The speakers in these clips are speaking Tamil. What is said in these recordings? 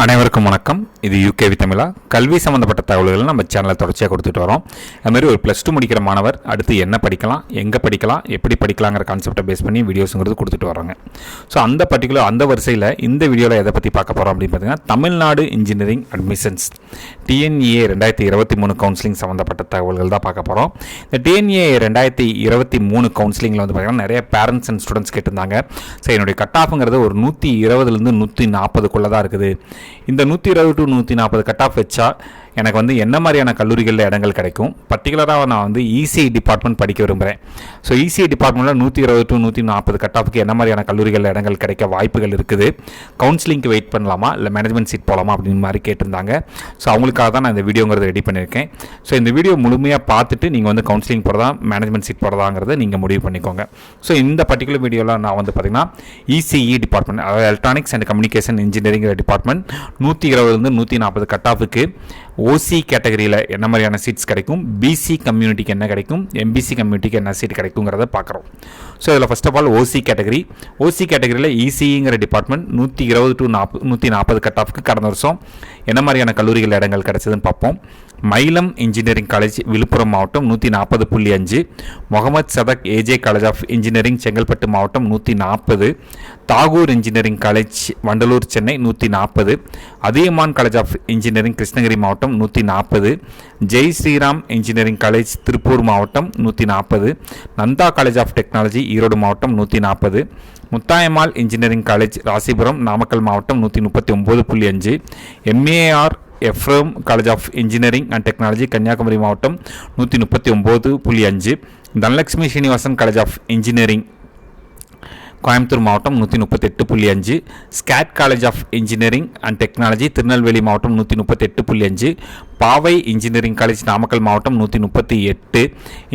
அனைவருக்கும் வணக்கம். இது யூகேவி தமிழா. கல்வி சம்மந்தப்பட்ட தகவல்கள் நம்ம சேனலில் தொடர்ச்சியாக கொடுத்துட்டு வரோம். அதுமாதிரி ஒரு +2 முடிக்கிற மாணவர் அடுத்து என்ன படிக்கலாம், எங்கே படிக்கலாம், எப்படி படிக்கலாங்கிற கான்செப்டை பேஸ் பண்ணி வீடியோஸுங்கிறது கொடுத்துட்டு வராங்க. ஸோ அந்த வரிசையில் இந்த வீடியோவில் எதை பற்றி பார்க்க போகிறோம் அப்படின்னு பார்த்தீங்கன்னா, Tamil Nadu engineering admissions TNEA 2023 counselling சம்மந்தப்பட்ட தகவல்கள் தான் பார்க்க போகிறோம். இந்த TNEA 2023 கவுன்சிலிங்கில் வந்து பார்த்திங்கன்னா நிறைய பேரண்ட்ஸ் அண்ட் ஸ்டூடெண்ட்ஸ் கேட்டிருந்தாங்க. ஸோ என்னுடைய கட் ஆஃப்ங்கிறது ஒரு 120லேருந்து 140க்குள்ளே தான் இருக்குது. இந்த 120 to 140 கட் ஆஃப் வச்சா எனக்கு வந்து என்ன மாதிரியான கல்லூரிகளில் இடங்கள் கிடைக்கும், பர்டிகுலராக நான் வந்து ECE டிபார்ட்மெண்ட் படிக்க விரும்புகிறேன். ஸோ ECE டிபார்ட்மெண்ட்டில் 120 to 140 கட் ஆஃப்க்கு என்ன மாதிரியான கல்லூரிகளில் இடங்கள் கிடைக்க வாய்ப்புகள் இருக்குது, கவுன்சிலிங்க்கு வெயிட் பண்ணலாமா இல்லை மேனேஜ்மெண்ட் சீட் போகலாமா அப்படின்னு மாதிரி கேட்டிருந்தாங்க. ஸோ அவங்களுக்காக தான் நான் இந்த வீடியோங்கிறத ரெடி பண்ணியிருக்கேன். ஸோ இந்த வீடியோ முழுமையாக பார்த்துட்டு நீங்கள் வந்து கவுன்சிலிங் போகிறதா மேனேஜ்மெண்ட் சீட் போகிறதாங்கிறத நீங்கள் முடிவு பண்ணிக்கோங்க. ஸோ இந்த பர்டிகுலர் வீடியோவில் நான் வந்து பார்த்திங்கன்னா ECE டிபார்ட்மெண்ட், அதாவது electronics and communication engineering department 120லேருந்து 140 கட் ஆஃபுக்கு OC கேட்டகரியில் என்ன மாதிரியான சீட்ஸ் கிடைக்கும், BC கம்யூனிட்டிக்கு என்ன கிடைக்கும், MBC கம்யூனிட்டிக்கு என்ன சீட் கிடைக்குங்கிறத பார்க்குறோம். ஸோ இதில் ஃபர்ஸ்ட் ஆஃப் ஆல் OC கேட்டகரியில் ECEங்கிற டிபார்ட்மெண்ட் 120 to 140 கட் ஆஃப்க்கு கடந்த வருஷம் என்ன மாதிரியான கல்லூரிகள் இடங்கள் கிடைச்சதுன்னு பார்ப்போம். மயிலம் இன்ஜினியரிங் காலேஜ் விழுப்புரம் மாவட்டம் 140.5, Mohamed Sathak AJ college of engineering Chengalpattu மாவட்டம் 140, Tagore engineering college Vandalur Chennai 140, Athiyaman college of engineering Krishnagiri மாவட்டம் 140, ஜெய் ஸ்ரீராம் இன்ஜினியரிங் காலேஜ் திருப்பூர் மாவட்டம் 140, Nandha college of technology Erode மாவட்டம் 140, முத்தாயம்மாள் இன்ஜினியரிங் காலேஜ் ராசிபுரம் நாமக்கல் மாவட்டம் 139.5, MAR FM college of engineering and technology Kanyakumari மாவட்டம் 139.5, Dhanalakshmi Srinivasan college of engineering Coimbatore மாவட்டம் 138.5, SCAD college of engineering and technology Tirunelveli மாவட்டம் 138.5, பாவை இன்ஜினியரிங் காலேஜ் நாமக்கல் மாவட்டம் 138,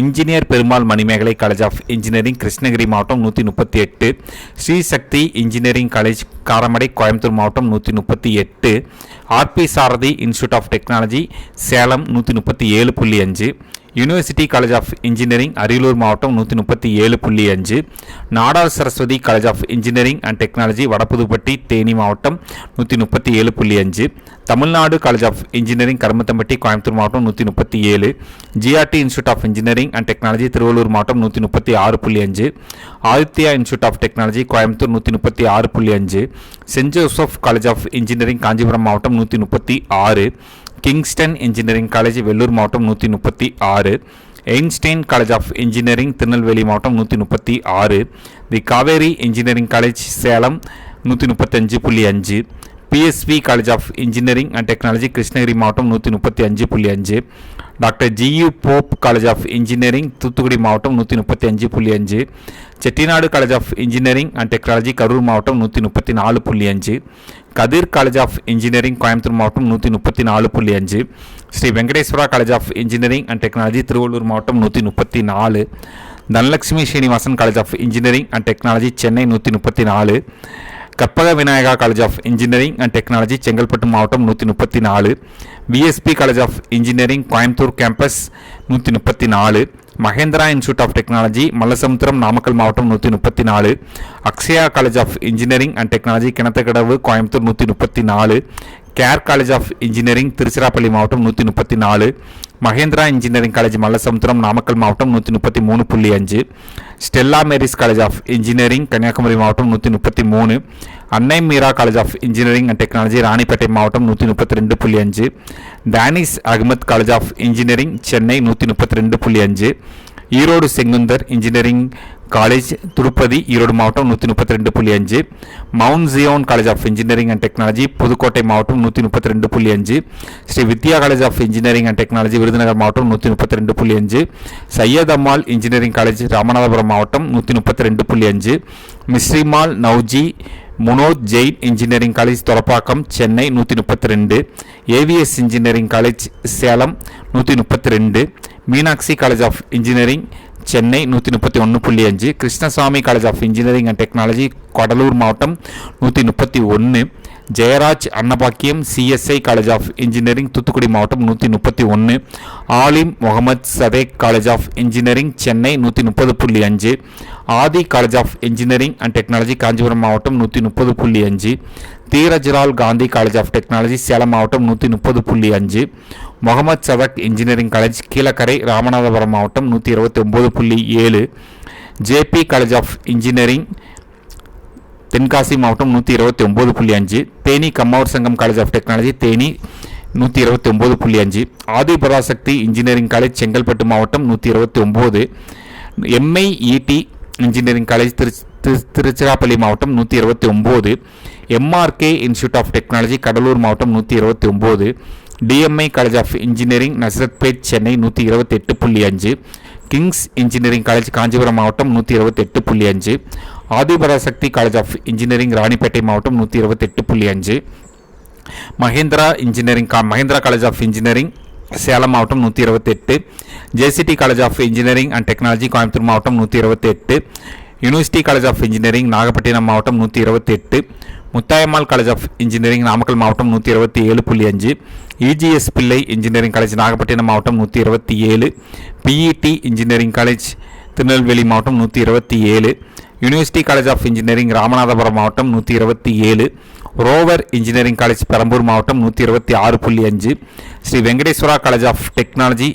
engineer Perumal Manimekalai college of engineering Krishnagiri மாவட்டம் 138, ஸ்ரீ சக்தி இன்ஜினியரிங் காலேஜ் காரமடை கோயம்புத்தூர் மாவட்டம் 138, RP Sarathy institute of technology Salem 137.5, university college of engineering Ariyalur மாவட்டம் 137.5, Nadar Saraswathi college of engineering and technology Vadapudupatti Theni மாவட்டம் 137.5, Tamil Nadu college of engineering Karumathampatti Coimbatore மாவட்டம் 137, GRT institute of engineering and technology Tiruvallur மாவட்டம் 136.5, Aditya institute of technology Coimbatore 136.5, saint Joseph college of engineering Kanchipuram மாவட்டம் 136, கிங்ஸ்டன் இன்ஜினியரிங் காலேஜ் வெள்ளூர் மாவட்டம் 136, Einstein college of engineering Tirunelveli மாவட்டம் 136, the Kaveri engineering college Salem 135.5, PSV college of engineering and technology Krishnagiri மாவட்டம் 135.5, doctor GU Pope college of engineering Thoothukudi மாவட்டம் 135.5, Chettinad college of engineering and technology Karur மாவட்டம் 134.5, Kathir college of engineering Coimbatore மாவட்டம் 134.5, Sri Venkateswara college of engineering and technology Tiruvallur மாவட்டம் 134, Dhanalakshmi Srinivasan college of engineering and technology Chennai 134, Karpaga Vinayaka college of engineering and technology Chengalpattu மாவட்டம் 134, VSP college of engineering Coimbatore campus 134, Mahendra institute of technology Mallasamudram Namakkal மாவட்டம் 134, Akshaya college of engineering and technology Kinathukadavu Coimbatore 134, care college of engineering Tiruchirappalli மாவட்டம் 134, மகேந்திரா இன்ஜினியரிங் காலேஜ் மல்லசமுத்திரம் நாமக்கல் மாவட்டம் 133.5, Stella Maris college of engineering Kanyakumari மாவட்டம் 133, Annai Meera college of engineering and technology Ranipet மாவட்டம் 132.5, Dhanish Ahmed college of engineering Chennai 132.5, Erode Sengunthar engineering college Tirupati Erode மாவட்டம் 132.5, mount Zion college of engineering and technology Pudukkottai மாவட்டம் 132.5, Shri Vidya college of engineering and technology Virudhunagar மாவட்டம் 132.5, சையத் அம்மாள் இன்ஜினியரிங் காலேஜ் ராமநாதபுரம் மாவட்டம் 132.5, Misrimal Navaji Munoth Jain engineering college Thoraipakkam Chennai 132, AVS engineering college Salem 132, Meenakshi college of engineering Chennai 131.5, Krishnasamy college of engineering and technology Cuddalore மாவட்டம் 131, Jayaraj Annapackiam CSI college of engineering Thoothukudi மாவட்டம் 131, Aalim Muhammed Sadeq college of engineering Chennai 130.5, Adhi college of engineering and technology Kanchipuram மாவட்டம் 130.5, Dhirajlal Gandhi college of technology Salem மாவட்டம் 130.5, முகமது சதக் இன்ஜினியரிங் காலேஜ் கீழக்கரை ராமநாதபுரம் மாவட்டம் 129.7, JP college of engineering Tenkasi மாவட்டம் 129.5, Theni Kammavar Sangam college of technology Theni 129.5, Adiparasakthi engineering college Chengalpattu மாவட்டம் 129, எம்ஐஇடி இன்ஜினியரிங் காலேஜ் திருச்சிராப்பள்ளி மாவட்டம் 129, MRK institute of technology Cuddalore மாவட்டம் 129, DMI college of engineering Nazarethpet Chennai 128.5, kings engineering college Kanchipuram மாவட்டம் 128.5, Adhiparasakthi college of engineering Ranipet மாவட்டம் 128.5, Mahendra college of engineering Salem மாவட்டம் 128, JCT college of engineering and technology Coimbatore மாவட்டம் 128, university college of engineering Nagapattinam மாவட்டம் 128, Muthayammal college of engineering Namakkal மாவட்டம் 127.5, இஜிஎஸ் பிள்ளை இன்ஜினியரிங் காலேஜ் நாகப்பட்டினம் மாவட்டம் 127, பிஇடி இன்ஜினியரிங் காலேஜ் திருநெல்வேலி மாவட்டம் 127, university college of engineering Ramanathapuram மாவட்டம் 127, ரோவர் இன்ஜினியரிங் காலேஜ் பெரம்பூர் மாவட்டம் 126.5, Sri Venkateswara college of technology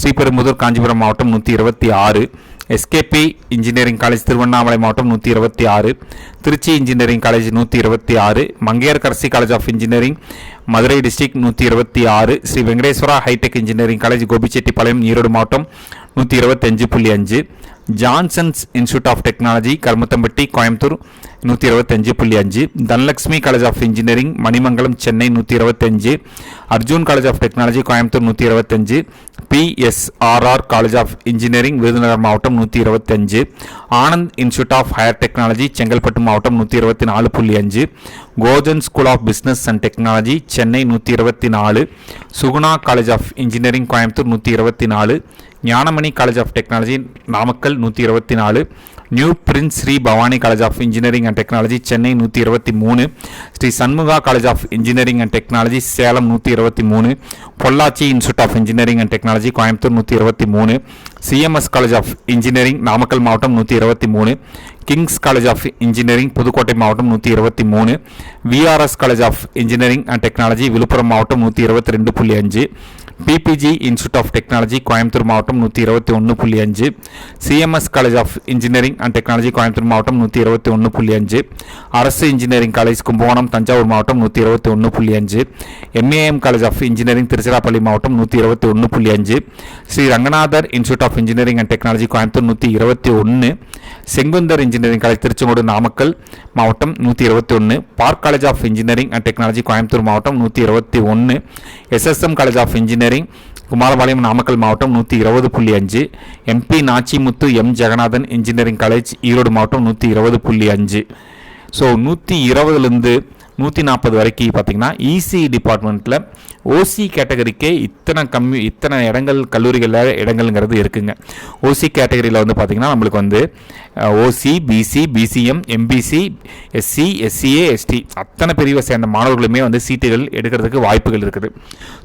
Sriperumbudur Kanchipuram மாவட்டம் 126, எஸ்கேபி இன்ஜினியரிங் காலேஜ் திருவண்ணாமலை மாவட்டம் 126, Trichy engineering college 126, Mangayarkarasi college of engineering Madurai district 126, Sri Venkateswara hi tech engineering college Gobichettipalayam Erode மாவட்டம் 125.5, Johnson's institute of technology Karumathampatti Coimbatore 125.5, Dhanalakshmi college of engineering Manimangalam Chennai 125, Arjun college of technology Coimbatore 125, PSRR college of engineering Virudhunagar மாவட்டம் 125, Anand institute of higher technology Chengalpattu மாவட்டம் 124.5, Gojan school of business and technology Chennai 124, Suguna college of engineering Coimbatore 124, Gnanamani college of technology Namakkal 124, new prince Shri Bhavani college of engineering and technology Chennai 123, Shri Shanmugha college of engineering and technology Salem 123, Pollachi institute of engineering and technology Coimbatore 123, CMS college of engineering Namakkal மாவட்டம் 123, Kings college of engineering Pudukkottai மாவட்டம் 123, VRS college of engineering and technology Villupuram மாவட்டம் 122.5, PPG institute of technology Coimbatore மாவட்டம் 121.5, CMS college of engineering and technology Coimbatore மாவட்டம் 121.5, அரசு இன்ஜினியரிங் காலேஜ் கும்பகோணம் தஞ்சாவூர் மாவட்டம் 121.5, MAM college of engineering Tiruchirappalli மாவட்டம் 121.5, Sri Ranganathar institute of engineering and technology Coimbatore 121, Sengunthar engineering college Tiruchengode Namakkal மாவட்டம் 121, Park college of engineering and technology Coimbatore மாவட்டம் 121, SSM college of engineering Kumarapalayam Namakkal மாவட்டம் 120.5, MP Nachimuthu M Jaganathan engineering college Erode மாவட்டம் 120.5. ஸோ 120லேருந்து 140 வரைக்கும் பார்த்தீங்கன்னா இசி டிபார்ட்மெண்ட்டில் ஓசி கேட்டகரிக்கே இத்தனை இடங்கள் கல்லூரிகளில் இடங்கள்ங்கிறது இருக்குங்க. ஓசி கேட்டகரியில் வந்து பார்த்திங்கன்னா நம்மளுக்கு வந்து OC, BC, BCM, MBC, SC, SCA, ST அத்தனை பிரிவை சேர்ந்த மாணவர்களுமே வந்து சீட்டுகள் எடுக்கிறதுக்கு வாய்ப்புகள் இருக்குது.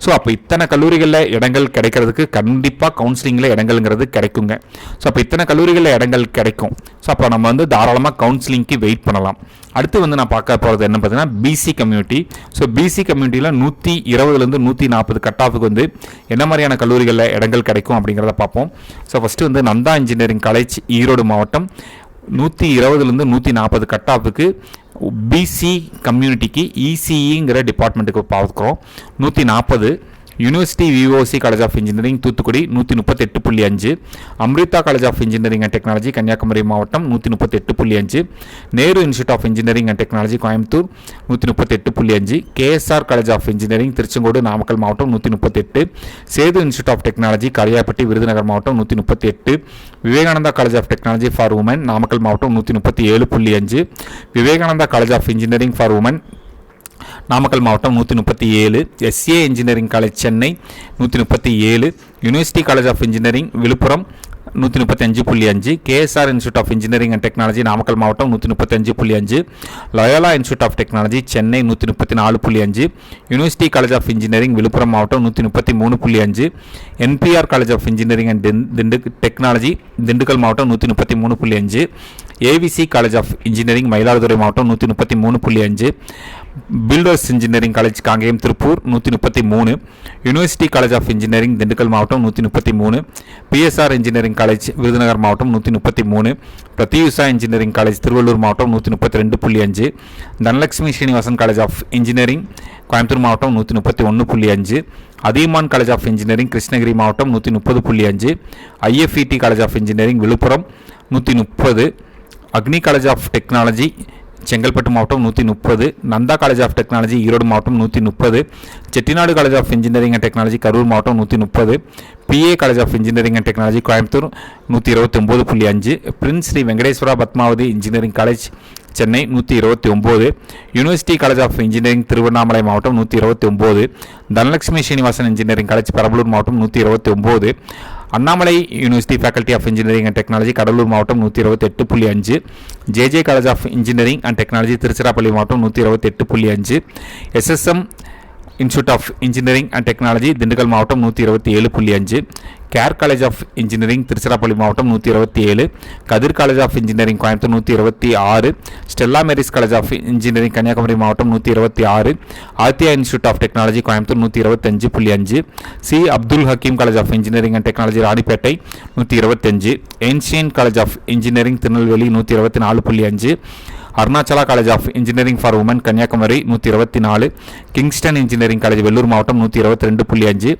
ஸோ அப்போ இத்தனை கல்லூரிகளில் இடங்கள் கிடைக்கிறதுக்கு கண்டிப்பாக கவுன்சிலிங்கில் இடங்கள்ங்கிறது கிடைக்குங்க. ஸோ அப்போ இத்தனை கல்லூரிகளில் இடங்கள் கிடைக்கும். ஸோ அப்போ நம்ம வந்து தாராளமாக கவுன்சிலிங்க்கு வெயிட் பண்ணலாம். அடுத்து வந்து நான் பார்க்க போகிறது என்ன பார்த்தீங்கன்னா பிசி கம்யூனிட்டி. ஸோ பிசி கம்யூனிட்டியில் 120லேருந்து 140 கட் ஆஃபுக்கு வந்து என்ன மாதிரியான கல்லூரிகளில் இடங்கள் கிடைக்கும் அப்படிங்கிறத பார்ப்போம். ஸோ ஃபஸ்ட்டு வந்து நந்தா இன்ஜினியரிங் காலேஜ் ஈரோடு மாவட்டம் 120லேருந்து 140 கட் ஆஃபுக்கு பிசி கம்யூனிட்டிக்கு இசிஇங்கிற டிபார்ட்மெண்ட்டுக்கு பார்க்குறோம். 140 university VOC college of engineering Thoothukudi 138.5, Amrita college of engineering and technology Kanyakumari மாவட்டம் 138.5, Nehru institute of engineering and technology Coimbatore 138.5, KSR college of engineering Tiruchengode Namakkal மாவட்டம் 138, Sethu institute of technology Kariapatti Virudhunagar மாவட்டம் 138, Vivekananda college of technology for women Namakkal மாவட்டம் 137.5, Vivekananda college of engineering for women Namakkal மாவட்டம் 137, SA engineering college Chennai 137, university college of engineering Villupuram 135.5, KSR institute of engineering and technology Namakkal மாவட்டம் 135.5, Loyola institute of technology Chennai 134.5, university college of engineering Villupuram மாவட்டம் 133.5, NPR college of engineering and technology Dindigul மாவட்டம் 133.5, AVC college of engineering Mayiladuthurai மாவட்டம் 133.5, builders engineering college Kangeyam Tiruppur 133, university college of engineering Dindigul மாவட்டம் 133, பிஎஸ்ஆர் இன்ஜினியரிங் காலேஜ் விருதுநகர் மாவட்டம் 133, பிரத்யூஷா இன்ஜினியரிங் காலேஜ் திருவள்ளூர் மாவட்டம் 132.5, Dhanalakshmi Srinivasan college of engineering Coimbatore மாவட்டம் 131.5, Adhiyaman college of engineering Krishnagiri மாவட்டம் 130.5, IFET college of engineering Villupuram 130, Agni college of technology Chengalpattu மாவட்டம் 130, Nandha college of technology Erode மாவட்டம் 130, Chettinad college of engineering and technology Karur மாவட்டம் 130, PA college of engineering and technology Coimbatore 129.5, prince Sri Venkateswara Padmavathy engineering college Chennai 129, university college of engineering Tiruvannamalai மாவட்டம் 129, தனலட்சுமி ஸ்ரீனிவாசன் இன்ஜினியரிங் காலேஜ் பெரம்பலூர் மாவட்டம் 129, Annamalai university faculty of engineering and technology Cuddalore மாவட்டம் 128.5, JJ college of engineering and technology Tiruchirappalli மாவட்டம் 128.5, SSM institute of engineering and technology Dindigul மாவட்டம் 127.5, care college of engineering Tiruchirappalli மாவட்டம் 127, Kathir college of engineering Coimbatore 126, Stella Maris college of engineering Kanyakumari மாவட்டம் 126, Aditya institute of technology Coimbatore 125.5, C Abdul Hakeem college of engineering and technology Ranipet 125, Einstein college of engineering Tirunelveli 124.5, Arunachala college of engineering for women Kanyakumari 124, Kingston engineering college Vellore மாவட்டம் 122.5,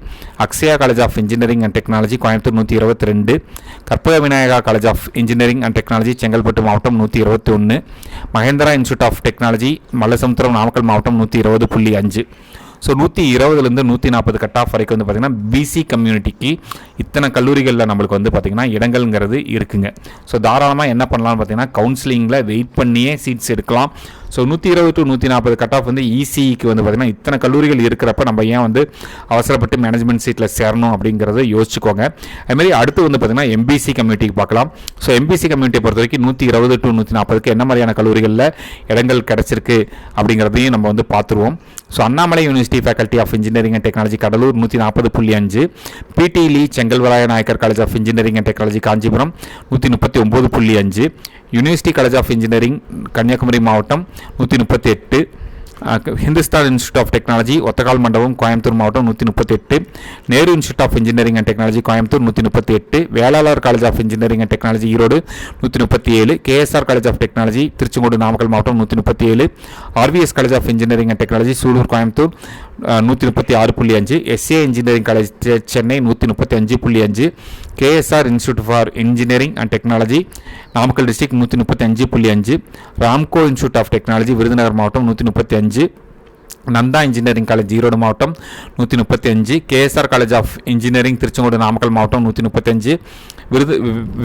Akshaya college of engineering and technology Coimbatore 122, Karpaga Vinayaka college of engineering and technology Chengalpattu மாவட்டம் 121, Mahendra institute of technology Mallasamudram Namakkal மாவட்டம் 120.5. ஸோ 120லேருந்து 140 கட் ஆஃப் வரைக்கும் வந்து பார்த்திங்கன்னா பிசி கம்யூனிட்டிக்கு இத்தனை கல்லூரிகளில் நம்மளுக்கு வந்து பார்த்திங்கன்னா இடங்கள்ங்கிறது இருக்குங்க. ஸோ தாராளமாக என்ன பண்ணலாம்னு பார்த்திங்கன்னா கவுன்சிலிங்கில் வெயிட் பண்ணியே சீட்ஸ் எடுக்கலாம். ஸோ 120 to 140 கட் ஆஃப் வந்து இசிஇக்கு வந்து பார்த்திங்கன்னா இத்தனை கல்லூரிகள் இருக்கிறப்ப நம்ம ஏன் வந்து அவசரப்பட்டு மேனேஜ்மெண்ட் சீட்டில் சேரணும் அப்படிங்கிறத யோசிச்சுக்கோங்க. அதுமாதிரி அடுத்து வந்து பார்த்திங்கன்னா எம்பிசி கம்யூனிட்டிக்கு பார்க்கலாம். ஸோ எம்பிசி கம்யூனிட்டியை பொறுத்த வரைக்கும் 120 to 140க்கு என்ன மாதிரியான கல்லூரிகளில் இடங்கள் கிடச்சிருக்கு அப்படிங்கிறதையும் நம்ம வந்து பார்த்துருவோம். So Annamalai university faculty of engineering and technology Cuddalore 140.5, PT Lee Chengalvaraya Naicker college of engineering and technology Kanchipuram 139.5, university college of engineering Kanyakumari மாவட்டம் 138, Hindustan institute of technology Othakkal Mandapam Coimbatore மாவட்டம் 138, Nehru institute of engineering and technology Coimbatore 138, Vellalar college of engineering and technology Erode 137, KSR college of technology Tiruchengode Namakkal மாவட்டம் 137, RVS college of engineering and technology Sulur Coimbatore 136.5, SA engineering college Chennai 135.5, KSR institute for engineering and technology Namakkal district 135.5, Ramco institute of technology Virudhunagar மாவட்டம் 135, நந்தா இன்ஜினியரிங் காலேஜ் ஈரோடு மாவட்டம் 135, KSR college of engineering Tiruchengode Namakkal மாவட்டம் 135,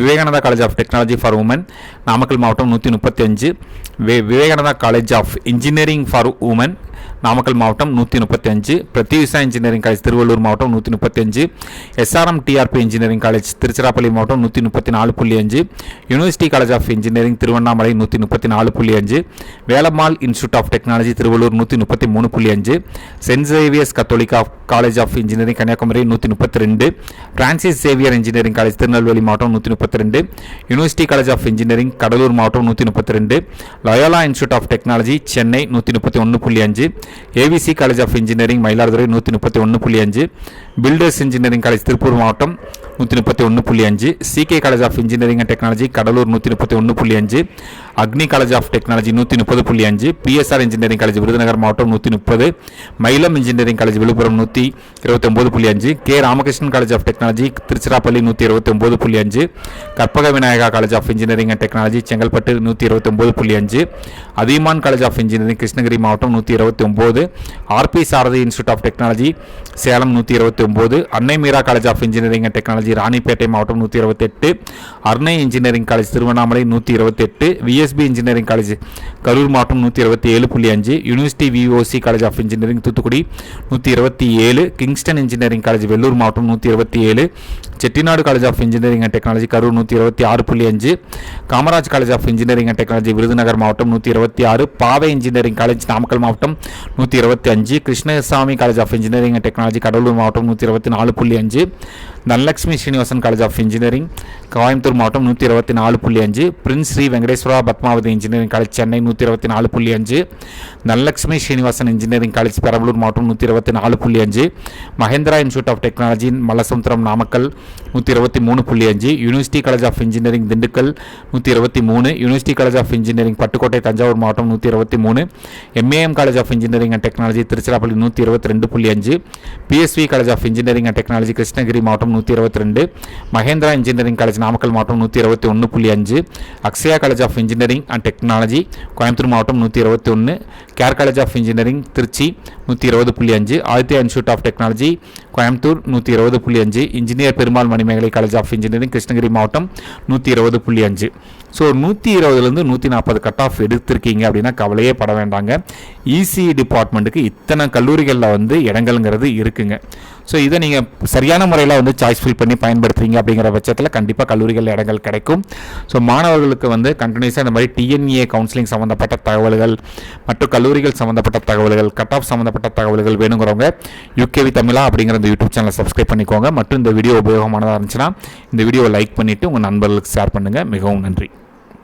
Vivekananda college of technology for women Namakkal மாவட்டம் 135, Vivekananda college of engineering for women Namakkal மாவட்டம் 135, பிரத்யூஷா இன்ஜினியரிங் காலேஜ் திருவள்ளூர் மாவட்டம் 135, SRM TRP engineering college Tiruchirappalli மாவட்டம் 134.5, university college of engineering Tiruvannamalai 134.5, Velammal institute of technology Tiruvallur 133.5, saint Xavier's catholic college of engineering Kanniyakumari 132, Francis Xavier engineering college Tirunelveli மாவட்டம் 132, university college of engineering Cuddalore மாவட்டம் 132, Loyola institute of technology Chennai 131.5, AVC college of engineering Mayiladuthurai 131.5, builders engineering college Tiruppur மாவட்டம் 131.5, CK college of engineering and technology Cuddalore 131.5, Agni college of technology 130.5, PSR engineering college Virudhunagar மாவட்டம் 130, Mailam engineering college Villupuram 129.5, K Ramakrishnan college of technology Tiruchirappalli 129.5, Karpaga Vinayaka college of engineering and technology Chengalpattu 129.5, Adhiyamaan college of engineering Krishnagiri மாவட்டம் 129, RP Sarathy institute of technology Salem 129, Annai Meera college of engineering and technology Ranipet மாவட்டம் 128, Arunai engineering college Tiruvannamalai 128, VSB engineering college Karur மாவட்டம் 127.5, university VOC college of engineering Thoothukudi 127, Kingston engineering college Vellore மாவட்டம் 127, Chettinad college of engineering and technology Karur 126.5, Kamaraj college of engineering and technology Virudhunagar மாவட்டம் 126, பாவை இன்ஜினியரிங் காலேஜ் நாமக்கல் மாவட்டம் 125, Krishnasamy college of engineering and technology Cuddalore மாவட்டம் 124.5, Dhanalakshmi Srinivasan college of engineering Coimbatore மாவட்டம் 124.5, prince Sri Venkateswara Padmavathy engineering college Chennai 124.5, Dhanalakshmi Srinivasan engineering college Perambalur மாவட்டம் 124.5, Mahendra institute of technology Mallasamudram Namakkal 123.5, university college of engineering Dindigul 123, university college of engineering Pattukkottai Thanjavur மாவட்டம் 123, MAM college of engineering and technology Tiruchirappalli 122.5, PSV college of engineering and technology Krishnagiri மாவட்டம் 122, மகேந்திரா இன்ஜினியரிங் காலேஜ் நாமக்கல் மாவட்டம் 121.5, Akshaya college of engineering and technology Coimbatore மாவட்டம் 121, care college of engineering Trichy 120.5, Aditya institute of technology Coimbatore 120.5, engineer Perumal Manimekalai college of engineering Krishnagiri மாவட்டம் 120.5. ஸோ 120லேருந்து 140 கட் ஆஃப் எடுத்திருக்கீங்க அப்படின்னா கவலையே பட வேண்டாங்க. இசி டிபார்ட்மெண்ட்டுக்கு இத்தனை கல்லூரிகளில் வந்து இடங்கள்ங்கிறது இருக்குங்க. ஸோ இதை நீங்கள் சரியான முறையில் வந்து சாய்ஸ் ஃபில் பண்ணி பயன்படுத்துறீங்க அப்படிங்கிற பட்சத்தில் கண்டிப்பாக கல்லூரிகளில் இடங்கள் கிடைக்கும். ஸோ மாணவர்களுக்கு வந்து கண்டினியூஸாக இந்த மாதிரி டிஎன்ஏ கவுன்சிலிங் சம்மந்தப்பட்ட தகவல்கள் மற்றும் கல்லூரிகள் சம்மந்தப்பட்ட தகவல்கள், கட் ஆஃப் சம்மந்தப்பட்ட தகவல்கள் வேணுங்கிறவங்க யூகேவி தமிழா அப்படிங்கிற இந்த யூடியூப் சேனலை சப்ஸ்கிரைப் பண்ணிக்கோங்க. மற்றும் இந்த வீடியோ உபயோகமானதாக இருந்துச்சுன்னா இந்த வீடியோவை லைக் பண்ணிவிட்டு உங்கள் நண்பர்களுக்கு ஷேர் பண்ணுங்கள். மிகவும் நன்றி.